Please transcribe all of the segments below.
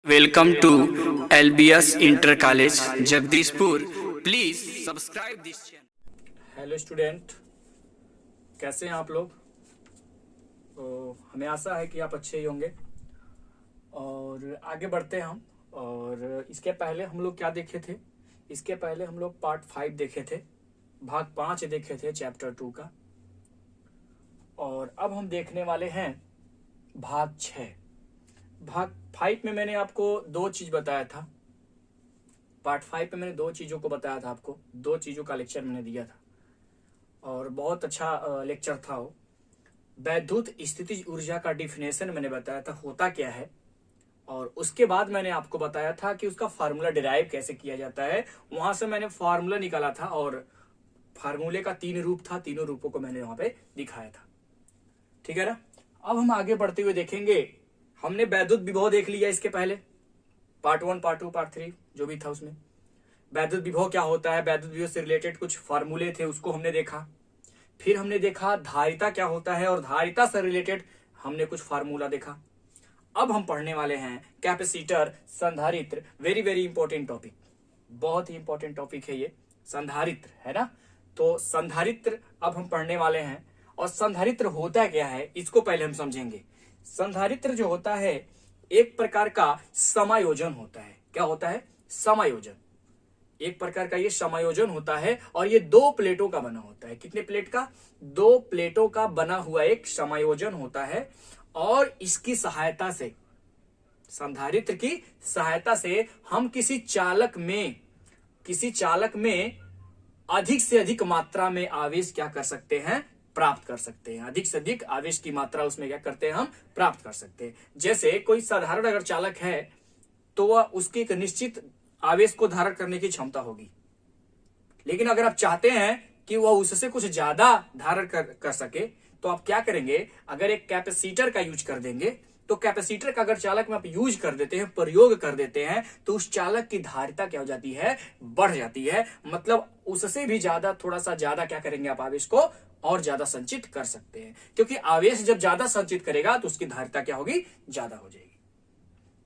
Welcome to LBS Inter College, Jagdishpur. Please subscribe this channel. Hello student, कैसे हैं आप लोग? तो हमें आशा है कि आप अच्छे ही होंगे और आगे बढ़ते हैं हम। और इसके पहले हम लोग क्या देखे थे? इसके पहले हम लोग पार्ट 5 देखे थे, भाग 5 देखे थे चैप्टर 2 का। और अब हम देखने वाले हैं भाग 6। भाग 5 में मैंने आपको दो चीज बताया था। पार्ट 5 में मैंने दो चीजों को बताया था, आपको दो चीजों का लेक्चर मैंने दिया था और बहुत अच्छा लेक्चर था वो। वैद्युत स्थितिज ऊर्जा का डिफिनेशन मैंने बताया था होता क्या है, और उसके बाद मैंने आपको बताया था कि उसका फार्मूला डिराइव कैसे किया जाता है। वहां से मैंने फार्मूला निकाला था और फार्मूले का 3 रूप था, तीनों रूपों को मैंने वहां पे दिखाया था। ठीक है ना? अब हम आगे बढ़ते हुए देखेंगे। हमने वैद्युत विभव देख लिया इसके पहले, पार्ट 1, पार्ट 2, पार्ट 3 जो भी था उसमें। वैद्युत विभव क्या होता है, वैद्युत विभव से रिलेटेड कुछ फार्मूले थे, उसको हमने देखा। फिर हमने देखा धारिता क्या होता है और धारिता से रिलेटेड हमने कुछ फार्मूला देखा। अब हम पढ़ने वाले हैं कैपेसिटर, संधारित्र। वेरी वेरी इंपॉर्टेंट टॉपिक, बहुत ही इंपॉर्टेंट टॉपिक है ये, संधारित्र, है ना? तो संधारित्र अब हम पढ़ने वाले हैं। और संधारित्र होता क्या है इसको पहले हम समझेंगे। संधारित्र जो होता है एक प्रकार का समायोजन होता है। क्या होता है? समायोजन। एक प्रकार का ये समायोजन होता है और ये 2 प्लेटों का बना होता है। कितने प्लेट का? 2 प्लेटों का बना हुआ एक समायोजन होता है। और इसकी सहायता से, संधारित्र की सहायता से हम किसी चालक में अधिक से अधिक मात्रा में आवेश क्या कर सकते हैं? प्राप्त कर सकते हैं। अधिक से अधिक आवेश की मात्रा उसमें क्या करते हैं? हम प्राप्त कर सकते हैं। जैसे कोई साधारण अगर चालक है तो वह उसकी एक निश्चित आवेश को धारण करने की क्षमता होगी, लेकिन अगर आप चाहते हैं कि वह उससे कुछ ज्यादा धारण कर सके तो आप क्या करेंगे? अगर एक कैपेसिटर का यूज कर देंगे, तो कैपेसिटर का अगर चालक में आप यूज कर देते हैं, प्रयोग कर देते हैं, तो उस चालक की धारिता क्या हो जाती है? बढ़ जाती है। मतलब उससे भी ज्यादा, थोड़ा सा ज्यादा क्या करेंगे आप? आवेश को और ज्यादा संचित कर सकते हैं, क्योंकि आवेश जब ज्यादा संचित करेगा तो उसकी धारिता क्या होगी? ज्यादा हो जाएगी।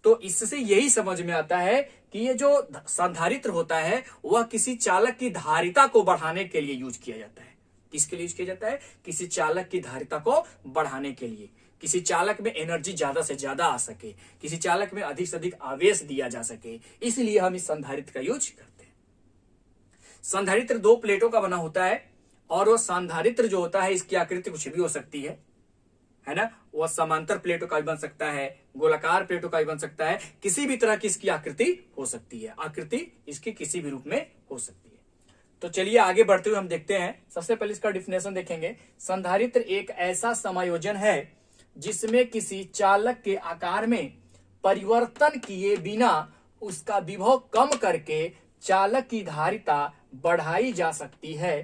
तो इससे यही समझ में आता है कि ये जो संधारित्र होता है वह किसी चालक की धारिता को बढ़ाने के लिए यूज किया जाता है। किसके लिए यूज किया जाता है? किसी चालक की धारिता को बढ़ाने के लिए, किसी चालक में एनर्जी ज्यादा से ज्यादा आ सके, किसी चालक में अधिक से अधिक आवेश दिया जा सके, इसलिए हम इस संधारित्र का यूज करते हैं। संधारित्र 2 प्लेटों का बना होता है और वो संधारित्र जो होता है इसकी आकृति कुछ भी हो सकती है ना? वह समांतर प्लेटों का भी बन सकता है, गोलाकार प्लेटों का भी बन सकता है, किसी भी तरह की इसकी आकृति हो सकती है। आकृति इसकी किसी भी रूप में हो सकती है। तो चलिए आगे बढ़ते हुए हम देखते हैं। सबसे पहले इसका डिफिनेशन देखेंगे। संधारित्र एक ऐसा समायोजन है जिसमें किसी चालक के आकार में परिवर्तन किए बिना उसका विभव कम करके चालक की धारिता बढ़ाई जा सकती है।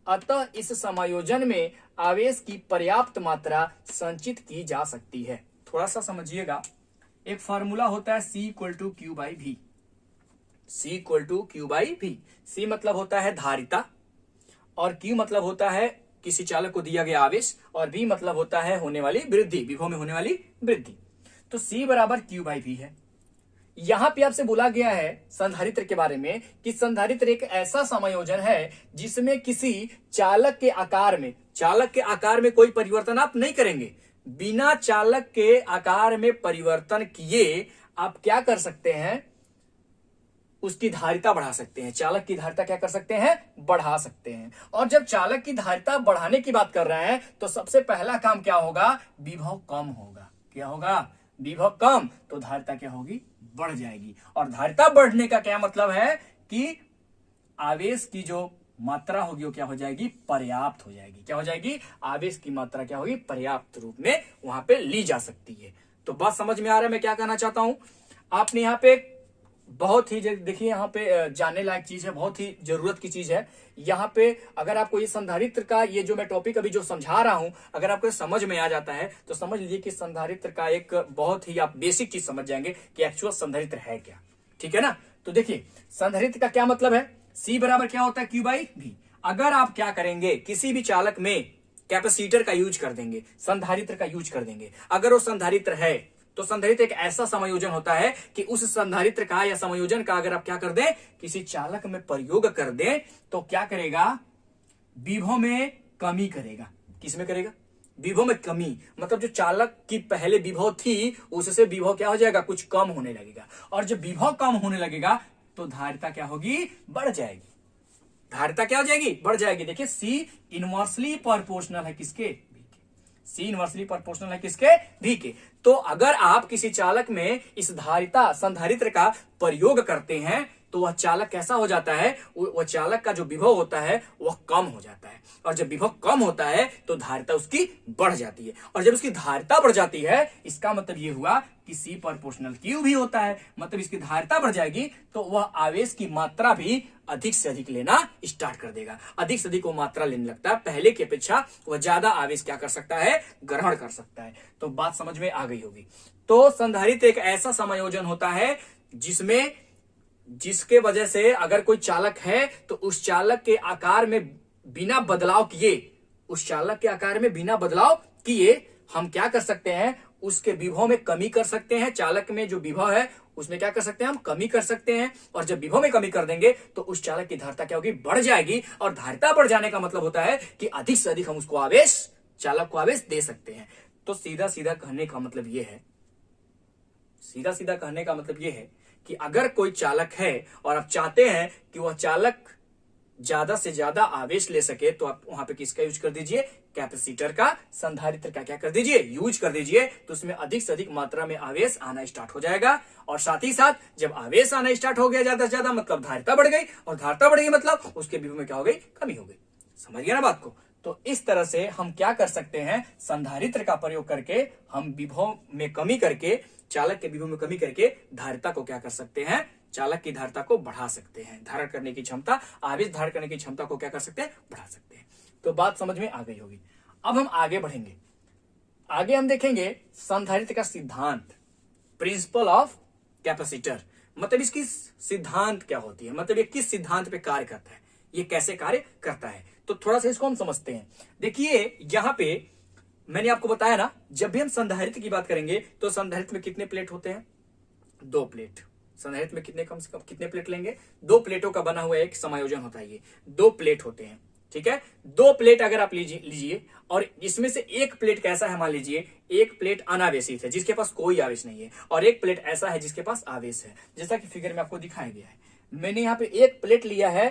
अतः इस समायोजन में आवेश की पर्याप्त मात्रा संचित की जा सकती है। थोड़ा सा समझिएगा। एक फार्मूला होता है C=Q/V। C=Q/V। C मतलब होता है धारिता, और Q मतलब होता है किसी चालक को दिया गया आवेश, और V मतलब होता है होने वाली वृद्धि, विभव में होने वाली वृद्धि। तो C=Q/V है। यहां पे आपसे बोला गया है संधारित्र के बारे में कि संधारित्र एक ऐसा समायोजन है जिसमें किसी चालक के आकार में कोई परिवर्तन आप नहीं करेंगे। बिना चालक के आकार में परिवर्तन किए आप क्या कर सकते हैं? उसकी धारिता बढ़ा सकते हैं। चालक की धारिता क्या कर सकते हैं? बढ़ा सकते हैं। और जब चालक की धारिता बढ़ाने की बात कर रहे हैं तो सबसे पहला काम क्या होगा? विभव कम होगा। क्या होगा? विभव कम, तो धारिता क्या होगी? बढ़ जाएगी। और धारिता बढ़ने का क्या मतलब है? कि आवेश की जो मात्रा होगी वो क्या हो जाएगी? पर्याप्त हो जाएगी। क्या हो जाएगी? आवेश की मात्रा क्या होगी? पर्याप्त रूप में वहां पे ली जा सकती है। तो बात समझ में आ रहा है मैं क्या कहना चाहता हूं? आपने यहाँ पे बहुत ही देखिए, यहाँ पे जानने लायक चीज है, बहुत ही जरूरत की चीज है। यहाँ पे अगर आपको ये संधारित्र का ये जो मैं टॉपिक अभी जो समझा रहा हूं, अगर आपको समझ में आ जाता है तो समझ लीजिए कि संधारित्र का एक बहुत ही आप बेसिक चीज समझ जाएंगे कि एक्चुअल संधारित्र है क्या। ठीक है ना? तो देखिए संधारित्र का क्या मतलब है। C बराबर क्या होता है? Q/V। अगर आप क्या करेंगे, किसी भी चालक में कैपेसिटर का यूज कर देंगे, संधारित्र का यूज कर देंगे, अगर वो संधारित्र है तो संधारित्र एक ऐसा समायोजन होता है कि उस संधारित्र का या समायोजन का अगर आप क्या कर दें, किसी चालक में प्रयोग कर दें, तो क्या करेगा, विभव में कमी करेगा। किसमें करेगा, विभव में कमी, मतलब जो चालक की पहले विभव थी उससे विभव क्या हो जाएगा, कुछ कम होने लगेगा। और जब विभव कम होने लगेगा तो धारिता क्या होगी, बढ़ जाएगी। धारिता क्या हो जाएगी, बढ़ जाएगी। देखिए सी इनवर्सली प्रोपोर्शनल है किसके, सी इनवर्सली प्रोपोर्शनल है किसके, भी के। तो अगर आप किसी चालक में इस धारिता संधारित्र का प्रयोग करते हैं तो वह चालक कैसा हो जाता है, वह चालक का जो विभव होता है वह कम हो जाता है। और जब विभव कम होता है तो धारिता उसकी बढ़ जाती है। और जब उसकी धारिता बढ़ जाती है, इसका मतलब यह हुआ कि सी प्रोपोर्शनल क्यू भी होता है, मतलब इसकी धारिता बढ़ जाएगी तो वह आवेश की मात्रा भी अधिक से अधिक लेना स्टार्ट कर देगा। अधिक से अधिक वो मात्रा लेने लगता है, पहले की अपेक्षा वह ज्यादा आवेश क्या कर सकता है, ग्रहण कर सकता है। तो बात समझ में आ गई होगी। तो संधारित्र एक ऐसा समायोजन होता है जिसके वजह से अगर कोई चालक है तो उस चालक के आकार में बिना बदलाव किए, उस चालक के आकार में बिना बदलाव किए हम क्या कर सकते हैं, उसके विभव में कमी कर सकते हैं। चालक में जो विभव है उसमें क्या कर सकते हैं, हम कमी कर सकते हैं। और जब विभव में कमी कर देंगे तो उस चालक की धारिता क्या होगी, बढ़ जाएगी। और धारिता बढ़ जाने का मतलब होता है कि अधिक से अधिक हम उसको आवेश, चालक को आवेश दे सकते हैं। तो सीधा सीधा कहने का मतलब यह है, सीधा सीधा कहने का मतलब यह है कि अगर कोई चालक है और आप चाहते हैं कि वह चालक ज्यादा से ज्यादा आवेश ले सके, तो आप वहां पे किसका यूज कर दीजिए, कैपेसिटर का, संधारित्र का क्या कर दीजिए, यूज कर दीजिए। तो उसमें अधिक से अधिक मात्रा में आवेश आना स्टार्ट हो जाएगा। और साथ ही साथ जब आवेश आना स्टार्ट हो गया ज्यादा से ज्यादा, मतलब धारिता बढ़ गई, और धारिता बढ़ गई मतलब उसके विभव में क्या हो गई, कमी हो गई। समझ गया ना बात को। तो इस तरह से हम क्या कर सकते हैं, संधारित्र का प्रयोग करके हम विभव में कमी करके, चालक के विभव में कमी करके धारिता को क्या कर सकते हैं, चालक की धारिता को बढ़ा सकते हैं। धारण करने की क्षमता, आवेश धारण करने की क्षमता को क्या कर सकते हैं, बढ़ा सकते हैं। तो बात समझ में आ गई होगी। अब हम आगे बढ़ेंगे। आगे हम देखेंगे संधारित्र का सिद्धांत, प्रिंसिपल ऑफ कैपेसिटर। मतलब इसकी सिद्धांत क्या होती है, मतलब ये किस सिद्धांत पे कार्य करता है, ये कैसे कार्य करता है। तो थोड़ा सा इसको हम समझते हैं। देखिए यहां पे मैंने आपको बताया ना, जब भी हम संधारित्र की बात करेंगे तो संधारित्र में कितने प्लेट होते हैं, 2 प्लेट। संधारित्र में कितने, कम से कम कितने प्लेट लेंगे, 2 प्लेटों का बना हुआ एक समायोजन होता है। ये 2 प्लेट होते हैं, ठीक है। 2 प्लेट अगर आप लीजिए और इसमें से एक प्लेट कैसा है, मान लीजिए एक प्लेट अनावेशित है जिसके पास कोई आवेश नहीं है, और एक प्लेट ऐसा है जिसके पास आवेश है। जैसा कि फिगर में आपको दिखाया गया है, मैंने यहाँ पे एक प्लेट लिया है।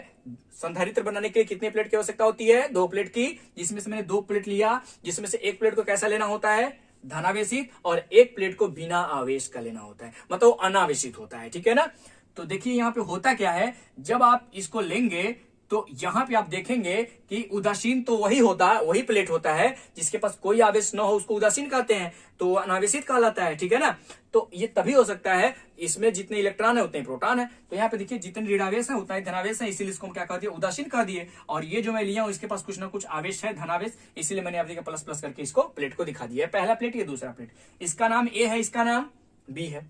संधारित्र बनाने के लिए कितने प्लेट की आवश्यकता होती है, 2 प्लेट की, जिसमें से मैंने 2 प्लेट लिया, जिसमें से एक प्लेट को कैसा लेना होता है, धनावेशित, और एक प्लेट को बिना आवेश का लेना होता है, मतलब अनावेशित होता है, ठीक है ना। तो देखिए यहाँ पे होता क्या है, जब आप इसको लेंगे तो यहां पे आप देखेंगे कि उदासीन तो वही होता है, वही प्लेट होता है जिसके पास कोई आवेश न हो, उसको उदासीन कहते हैं, तो वो अनावेशित कहलाता है, ठीक है ना। तो ये तभी हो सकता है, इसमें जितने इलेक्ट्रॉन है उतने प्रोटॉन है। तो यहाँ पे देखिए जितने ऋणावेश है उतना ही धनावेश है, इसीलिए इसको हम क्या कह दिए, उदासीन कह दिए। और ये जो मैं लिया हूं इसके पास कुछ ना कुछ आवेश है, धनावेश, इसीलिए मैंने आप देखिए प्लस प्लस करके इसको प्लेट को दिखा दिया है। पहला प्लेट, ये दूसरा प्लेट, इसका नाम ए है, इसका नाम बी है।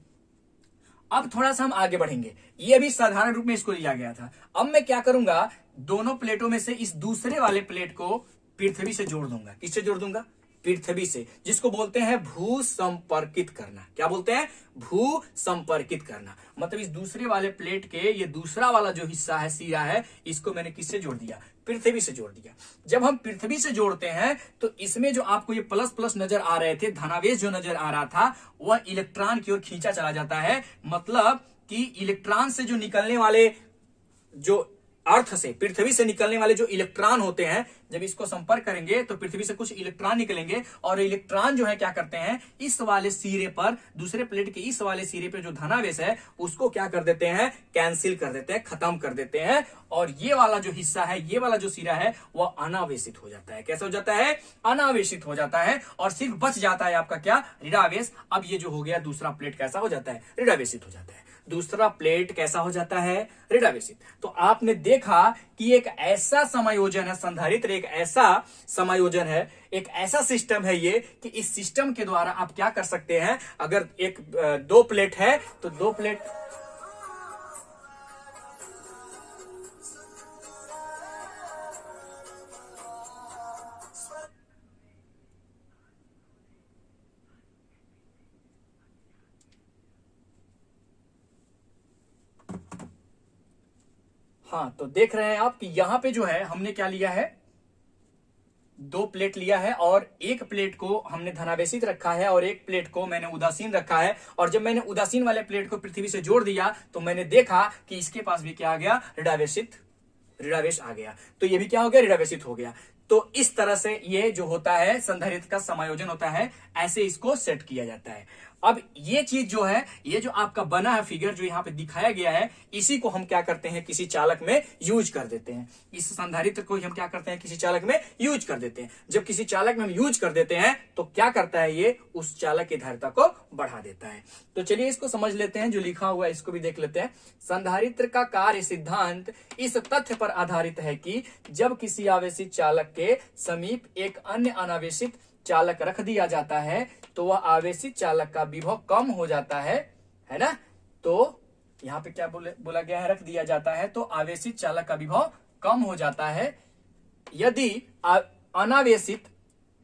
अब थोड़ा सा हम आगे बढ़ेंगे, ये अभी साधारण रूप में इसको लिया गया था। अब मैं क्या करूंगा, दोनों प्लेटों में से इस दूसरे वाले प्लेट को पृथ्वी से जोड़ दूंगा। किससे जोड़ दूंगा, पृथ्वी से, जिसको बोलते हैं भू संपर्कित करना। क्या बोलते हैं, भू संपर्कित करना। मतलब इस दूसरे वाले प्लेट के ये दूसरा वाला जो हिस्सा है, सिरा है, इसको मैंने किससे जोड़ दिया, पृथ्वी से जोड़ दिया। जब हम पृथ्वी से जोड़ते हैं तो इसमें जो आपको ये प्लस प्लस नजर आ रहे थे, धनावेश जो नजर आ रहा था, वह इलेक्ट्रॉन की ओर खींचा चला जाता है। मतलब कि इलेक्ट्रॉन से जो निकलने वाले, जो अर्थ से, पृथ्वी से निकलने वाले जो इलेक्ट्रॉन होते हैं, जब इसको संपर्क करेंगे तो पृथ्वी से कुछ इलेक्ट्रॉन निकलेंगे, और इलेक्ट्रॉन जो है क्या करते हैं, इस वाले सिरे पर, दूसरे प्लेट के इस वाले सिरे पर जो धनावेश है उसको क्या कर देते हैं, कैंसिल कर देते हैं, खत्म कर देते हैं। और ये वाला जो हिस्सा है, ये वाला जो सिरा है, वह अनावेशित हो जाता है। कैसे हो जाता है, अनावेशित हो जाता है, और सिर्फ बच जाता है आपका क्या, ऋणावेश। अब ये जो हो गया दूसरा प्लेट कैसा हो जाता है, ऋणावेशित हो जाता है। दूसरा प्लेट कैसा हो जाता है, ऋणावेशित। तो आपने देखा कि एक ऐसा समायोजन है, संधारित्र एक ऐसा समायोजन है, एक ऐसा सिस्टम है ये, कि इस सिस्टम के द्वारा आप क्या कर सकते हैं, अगर एक 2 प्लेट है तो 2 प्लेट, हाँ, तो देख रहे हैं आप कि यहां पे जो है हमने क्या लिया है, 2 प्लेट लिया है और एक प्लेट को हमने धनावेशित रखा है और एक प्लेट को मैंने उदासीन रखा है। और जब मैंने उदासीन वाले प्लेट को पृथ्वी से जोड़ दिया तो मैंने देखा कि इसके पास भी क्या आ गया, ऋणावेश आ गया। तो ये भी क्या हो गया, ऋणावेशित हो गया। तो इस तरह से ये जो होता है संधारित्र का समायोजन होता है, ऐसे इसको सेट किया जाता है। अब ये चीज जो है, ये जो आपका बना है फिगर जो यहाँ पे दिखाया गया है, इसी को हम क्या करते हैं, किसी चालक में यूज कर देते हैं। इस संधारित्र को हम क्या करते हैं, किसी चालक में यूज कर देते हैं। जब किसी चालक में हम यूज कर देते हैं तो क्या करता है, ये उस चालक की धारिता को बढ़ा देता है। तो चलिए इसको समझ लेते हैं, जो लिखा हुआ है इसको भी देख लेते हैं। संधारित्र का कार्य सिद्धांत इस तथ्य पर आधारित है कि जब किसी आवेशित चालक के समीप एक अन्य अनावेशित चालक रख दिया जाता है तो वह आवेशित चालक का विभव कम हो जाता है ना। तो यहाँ पे क्या बोला गया है, रख दिया जाता है तो आवेशित चालक का विभव कम हो जाता है। यदि अनावेशित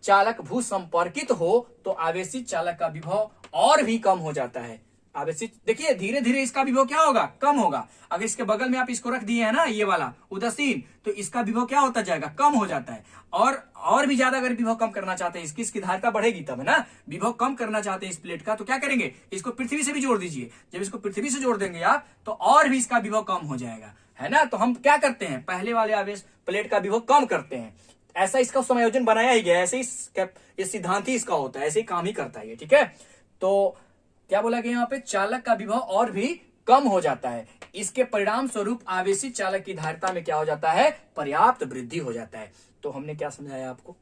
चालक भू संपर्कित हो तो आवेशित चालक का विभव और भी कम हो जाता है। आवेशित, देखिए धीरे धीरे इसका विभव क्या होगा, कम होगा। अगर इसके बगल में आप इसको रख दिए है ना, ये वाला उदासीन, तो इसका विभव क्या होता जाएगा, कम हो जाता है। और भी ज्यादा अगर विभव कम करना चाहते हैं, इसकी धारिता बढ़ेगी तब है ना। विभव कम करना चाहते हैं इस प्लेट का, तो क्या करेंगे, इसको पृथ्वी से भी जोड़ दीजिए। जब इसको पृथ्वी से जोड़ देंगे आप तो और भी इसका विभव कम हो जाएगा, है ना। तो हम क्या करते हैं, पहले वाले आवेश प्लेट का विभव कम करते हैं। ऐसा इसका समायोजन बनाया ही गया, ऐसे ही सिद्धांत ही इसका होता है, ऐसे ही काम ही करता है, ठीक है। तो क्या बोला गया यहाँ पे, चालक का विभव और भी कम हो जाता है। इसके परिणाम स्वरूप आवेशित चालक की धारिता में क्या हो जाता है, पर्याप्त वृद्धि हो जाता है। तो हमने क्या समझाया आपको,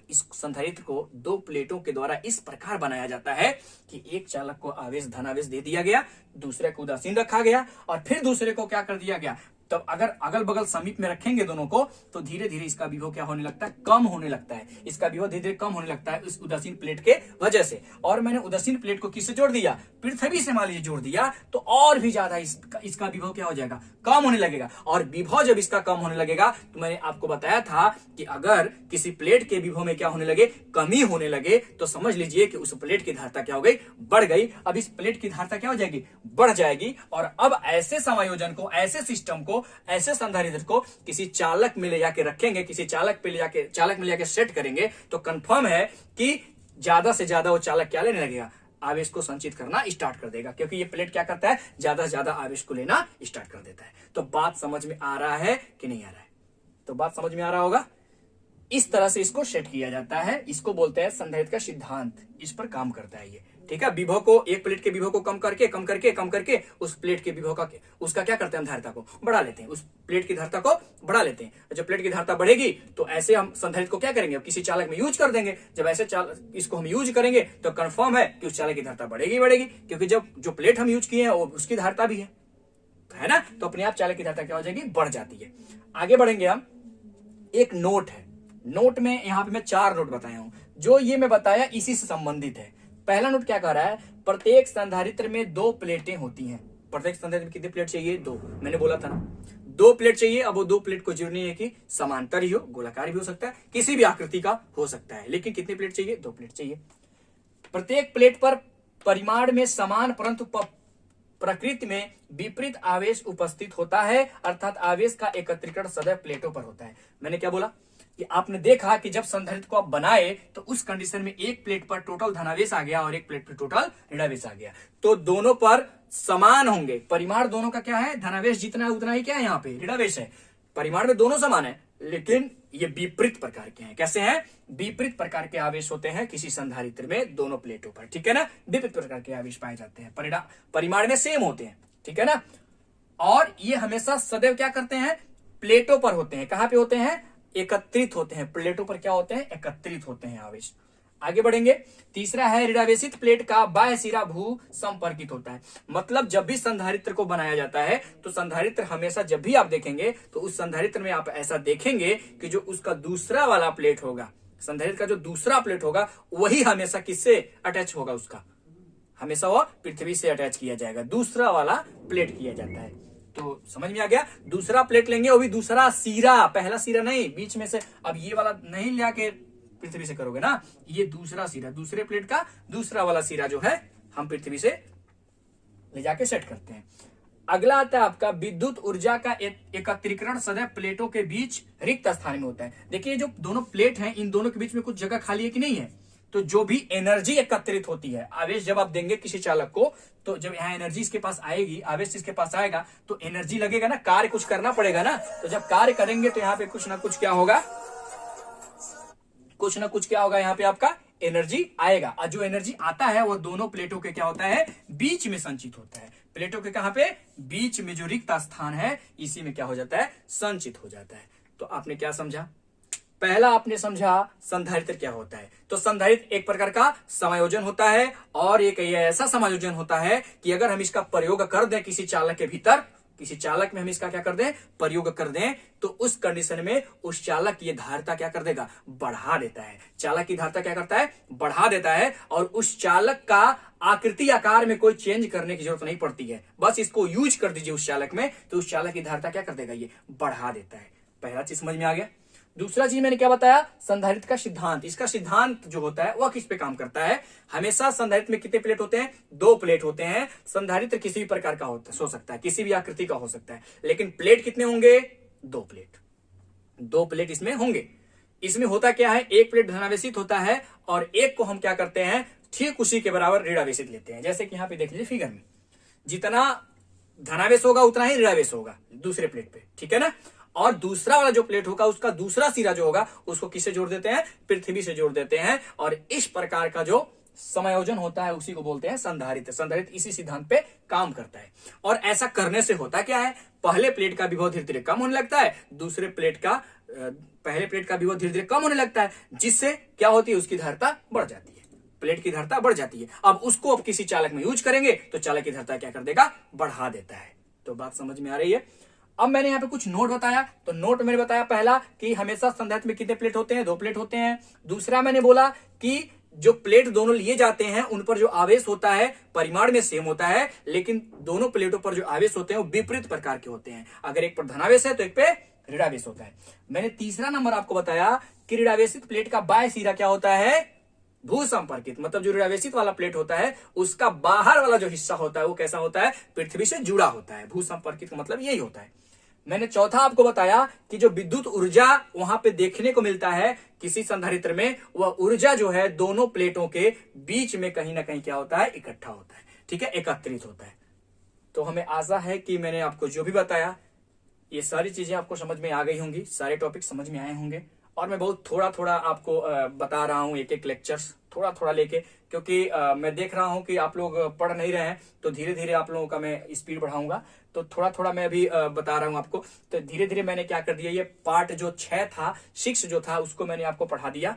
इस संधारित्र को 2 प्लेटों के द्वारा इस प्रकार बनाया जाता है कि एक चालक को आवेश धनावेश दे दिया गया, दूसरे को उदासीन रखा गया और फिर दूसरे को क्या कर दिया गया। तब अगर अगल बगल समीप में रखेंगे दोनों को तो धीरे धीरे इसका विभव क्या होने लगता है, कम होने लगता है। इसका विभव धीरे धीरे कम होने लगता है इस उदासीन प्लेट के वजह से। और मैंने उदासीन प्लेट को किससे जोड़ दिया, पृथ्वी से मान लीजिए जोड़ दिया, तो और भी ज्यादा इसका विभव क्या हो जाएगा, कम होने लगेगा। और विभव जब इसका कम होने लगेगा तो मैंने आपको बताया था कि अगर किसी प्लेट के विभव में क्या होने लगे, कमी होने लगे, तो समझ लीजिए कि उस प्लेट की धारिता क्या हो गई, बढ़ गई। अब इस प्लेट की धारिता क्या हो जाएगी, बढ़ जाएगी। और अब ऐसे समायोजन को, ऐसे सिस्टम को, ऐसे संधारित्र को किसी चालक में ले जाके रखेंगे, किसी चालक में ले जाके सेट करेंगे, तो कंफर्म है कि ज्यादा से ज्यादा वो चालक क्या लेने लगेगा, आवेश को संचित करना स्टार्ट कर देगा। क्योंकि ये प्लेट क्या करता है, ज्यादा से ज्यादा आवेश को लेना स्टार्ट कर देता है। तो बात समझ में आ रहा है कि नहीं आ रहा है, तो बात समझ में आ रहा होगा। इस तरह से इसको सेट किया जाता है, इसको बोलते हैं संधारित्र का सिद्धांत। इस पर काम करता है ये, ठीक है। विभव को, एक प्लेट के विभव को कम करके उस प्लेट के विभव का, उसका क्या करते हैं, धारिता को बढ़ा लेते हैं, उस प्लेट की धारिता को बढ़ा लेते हैं। जब प्लेट की धारिता बढ़ेगी तो ऐसे हम संधारित्र को क्या करेंगे, किसी चालक में यूज कर देंगे। जब ऐसे इसको हम यूज करेंगे तो कंफर्म है कि उस चालक की धारिता बढ़ेगी, क्योंकि जब जो प्लेट हम यूज किए हैं उसकी धारिता भी है ना, तो अपने आप चालक की धारिता क्या हो जाएगी, बढ़ जाती है। आगे बढ़ेंगे हम, एक नोट है, नोट में यहाँ पे मैं 4 नोट बताया हूं, जो ये मैं बताया इसी से संबंधित है। पहला नोट क्या कह रहा है, प्रत्येक संधारित्र में 2 प्लेटें होती हैं। प्रत्येक संधारित्र में कितनी प्लेट चाहिए, 2। मैंने बोला था ना 2 प्लेट चाहिए। अब वो 2 प्लेट को जरूरी है कि समांतर ही हो, गोलाकार भी हो सकता है, किसी भी आकृति का हो सकता है, लेकिन कितनी प्लेट चाहिए, 2 प्लेट चाहिए। प्रत्येक प्लेट पर परिमाण में समान परंतु प्रकृति में विपरीत आवेश उपस्थित होता है, अर्थात आवेश का एकत्रीकरण सदैव प्लेटों पर होता है। मैंने क्या बोला कि आपने देखा कि जब संधारित्र को आप बनाए तो उस कंडीशन में एक प्लेट पर टोटल धनावेश आ गया और एक प्लेट पर टोटल ऋणावेश आ गया, तो दोनों पर समान होंगे। परिमाण दोनों का क्या है, धनावेश जितना है उतना ही क्या है, यहाँ पे ऋणावेश है। परिमाण में दोनों समान है, लेकिन ये विपरीत प्रकार के हैं। कैसे हैं, विपरीत प्रकार के आवेश होते हैं किसी संधारित्र में दोनों प्लेटों पर, ठीक है ना। विपरीत प्रकार के आवेश पाए जाते हैं, परिमाण में सेम होते हैं, ठीक है ना। और ये हमेशा सदैव क्या करते हैं, प्लेटों पर होते हैं। कहां पे होते हैं, एकत्रित होते हैं। प्लेटों पर क्या होते हैं, एकत्रित होते हैं आवेश। आगे बढ़ेंगे, तीसरा है ऋणावेशित प्लेट का बाह्य सिरा भू संपर्कित होता है। मतलब जब भी संधारित्र को बनाया जाता है तो संधारित्र हमेशा, जब भी आप देखेंगे तो उस संधारित्र में आप ऐसा देखेंगे कि जो उसका दूसरा वाला प्लेट होगा, संधारित्र का जो दूसरा प्लेट होगा, वही हमेशा किससे अटैच होगा, उसका हमेशा वो पृथ्वी से अटैच किया जाएगा, दूसरा वाला प्लेट किया जाता है। तो समझ में आ गया, दूसरा प्लेट लेंगे, वो भी दूसरा सिरा, पहला सिरा नहीं, बीच में से। अब ये वाला नहीं ले आके पृथ्वी से करोगे ना, ये दूसरा सिरा, दूसरे प्लेट का दूसरा वाला सिरा जो है हम पृथ्वी से ले जाके सेट करते हैं। अगला आता है आपका विद्युत ऊर्जा का एकत्रीकरण सदैव प्लेटों के बीच रिक्त स्थान में होता है। देखिए जो दोनों प्लेट हैं, इन दोनों के बीच में कुछ जगह खाली है कि नहीं है? तो जो भी एनर्जी एकत्रित होती है, आवेश जब आप देंगे किसी चालक को, तो जब यहाँ एनर्जी इसके पास आएगी, आवेश इसके पास आएगा, तो एनर्जी लगेगा ना, कार्य कुछ करना पड़ेगा ना। तो जब कार्य करेंगे तो यहाँ पे कुछ ना कुछ क्या होगा, कुछ ना कुछ क्या होगा, यहाँ पे आपका एनर्जी आएगा। और जो एनर्जी आता है वो दोनों प्लेटों के क्या होता है, बीच में संचित होता है। प्लेटों के कहां पे, बीच में जो रिक्त स्थान है इसी में क्या हो जाता है, संचित हो जाता है। तो आपने क्या समझा? पहला आपने समझा संधारित्र क्या होता है। तो संधारित्र एक प्रकार का समायोजन होता है, और एक ऐसा समायोजन होता है कि अगर हम इसका प्रयोग कर दें किसी चालक के भीतर, किसी चालक में हम इसका क्या कर दें, प्रयोग कर दें, तो उस कंडीशन में उस चालक की धारिता क्या कर देगा, बढ़ा देता है। चालक की धारिता क्या करता है, बढ़ा देता है। और उस चालक का आकृति आकार में कोई चेंज करने की जरूरत नहीं पड़ती है, बस इसको यूज कर दीजिए उस चालक में, तो उस चालक की धारिता क्या कर देगा, ये बढ़ा देता है। पहला चीज समझ में आ गया। दूसरा चीज मैंने क्या बताया, संधारित्र का सिद्धांत। इसका सिद्धांत जो होता है वह किस पे काम करता है, हमेशा संधारित्र में कितने प्लेट होते हैं, 2 प्लेट होते हैं। संधारित्र किसी भी प्रकार का हो सकता है, किसी भी आकृति का हो सकता है, लेकिन प्लेट कितने होंगे, 2 प्लेट। 2 प्लेट इसमें होंगे। इसमें होता क्या है, एक प्लेट धनावेशित होता है और एक को हम क्या करते हैं, ठीक उसी के बराबर ऋणावेशित लेते हैं। जैसे कि यहाँ पे देख लीजिए फिगर में, जितना धनावेश होगा उतना ही ऋणावेश होगा दूसरे प्लेट पे, ठीक है ना। और दूसरा वाला जो प्लेट होगा उसका दूसरा सिरा जो होगा उसको किससे जोड़ देते हैं, पृथ्वी से जोड़ देते हैं। और इस प्रकार का जो समायोजन होता है उसी को बोलते हैं संधारित्र। संधारित्र इसी सिद्धांत पे काम करता है। और ऐसा करने से होता क्या है, पहले प्लेट का विभव धीरे धीरे कम होने लगता है, दूसरे प्लेट का पहले प्लेट का विभव धीरे धीरे कम होने लगता है, जिससे क्या होती है, उसकी धारिता बढ़ जाती है, प्लेट की धारिता बढ़ जाती है। अब उसको किसी चालक में यूज करेंगे तो चालक की धारिता क्या कर देगा, बढ़ा देता है। तो बात समझ में आ रही है। अब मैंने यहाँ पे कुछ नोट बताया, तो नोट मैंने बताया पहला कि हमेशा संधारित्र में कितने प्लेट होते हैं, 2 प्लेट होते हैं। दूसरा मैंने बोला कि जो प्लेट दोनों लिए जाते हैं उन पर जो आवेश होता है परिमाण में सेम होता है, लेकिन दोनों प्लेटों पर जो आवेश होते हैं वो विपरीत प्रकार के होते हैं। अगर एक पर धनावेश है तो एक पे ऋणावेश होता है। मैंने तीसरा नंबर आपको बताया कि ऋणावेशित प्लेट का बाह्य सिरा क्या होता है, भू संपर्कित। मतलब जो ऋणावेशित वाला प्लेट होता है उसका बाहर वाला जो हिस्सा होता है वो कैसा होता है, पृथ्वी से जुड़ा होता है। भू संपर्कित का मतलब यही होता है। मैंने चौथा आपको बताया कि जो विद्युत ऊर्जा वहां पे देखने को मिलता है किसी संधारित्र में, वह ऊर्जा जो है दोनों प्लेटों के बीच में कहीं ना कहीं क्या होता है, इकट्ठा होता है, ठीक है, एकत्रित होता है। तो हमें आशा है कि मैंने आपको जो भी बताया ये सारी चीजें आपको समझ में आ गई होंगी, सारे टॉपिक समझ में आए होंगे। और मैं बहुत थोड़ा थोड़ा आपको बता रहा हूँ, एक एक लेक्चर्स थोड़ा थोड़ा लेके, क्योंकि मैं देख रहा हूँ कि आप लोग पढ़ नहीं रहे हैं, तो धीरे धीरे आप लोगों का मैं स्पीड बढ़ाऊंगा। तो थोड़ा थोड़ा मैं अभी बता रहा हूँ आपको। तो धीरे धीरे मैंने क्या कर दिया, ये पार्ट जो 6 था, 6 जो था उसको मैंने आपको पढ़ा दिया।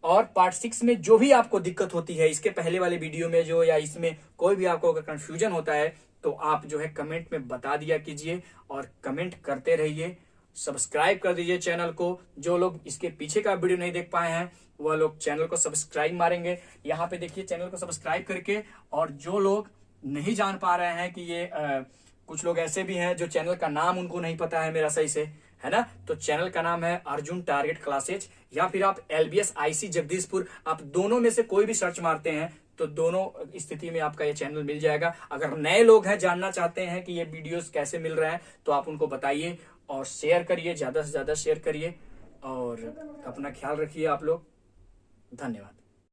और पार्ट 6 में जो भी आपको दिक्कत होती है, इसके पहले वाले वीडियो में जो, या इसमें कोई भी आपको अगर कंफ्यूजन होता है तो आप जो है कमेंट में बता दिया कीजिए, और कमेंट करते रहिए। सब्सक्राइब कर दीजिए चैनल को। जो लोग इसके पीछे का वीडियो नहीं देख पाए हैं वह लोग चैनल को सब्सक्राइब मारेंगे। यहाँ पे देखिए चैनल को सब्सक्राइब करके। और जो लोग नहीं जान पा रहे हैं कि ये कुछ लोग ऐसे भी हैं जो चैनल का नाम उनको नहीं पता है मेरा सही से, है ना, तो चैनल का नाम है अर्जुन टारगेट क्लासेज, या फिर आप LBS IC जगदीशपुर, आप दोनों में से कोई भी सर्च मारते हैं तो दोनों स्थिति में आपका ये चैनल मिल जाएगा। अगर नए लोग हैं, जानना चाहते हैं कि ये वीडियोस कैसे मिल रहे हैं, तो आप उनको बताइए और शेयर करिए, ज्यादा से ज्यादा शेयर करिए। और अपना ख्याल रखिए आप लोग। धन्यवाद।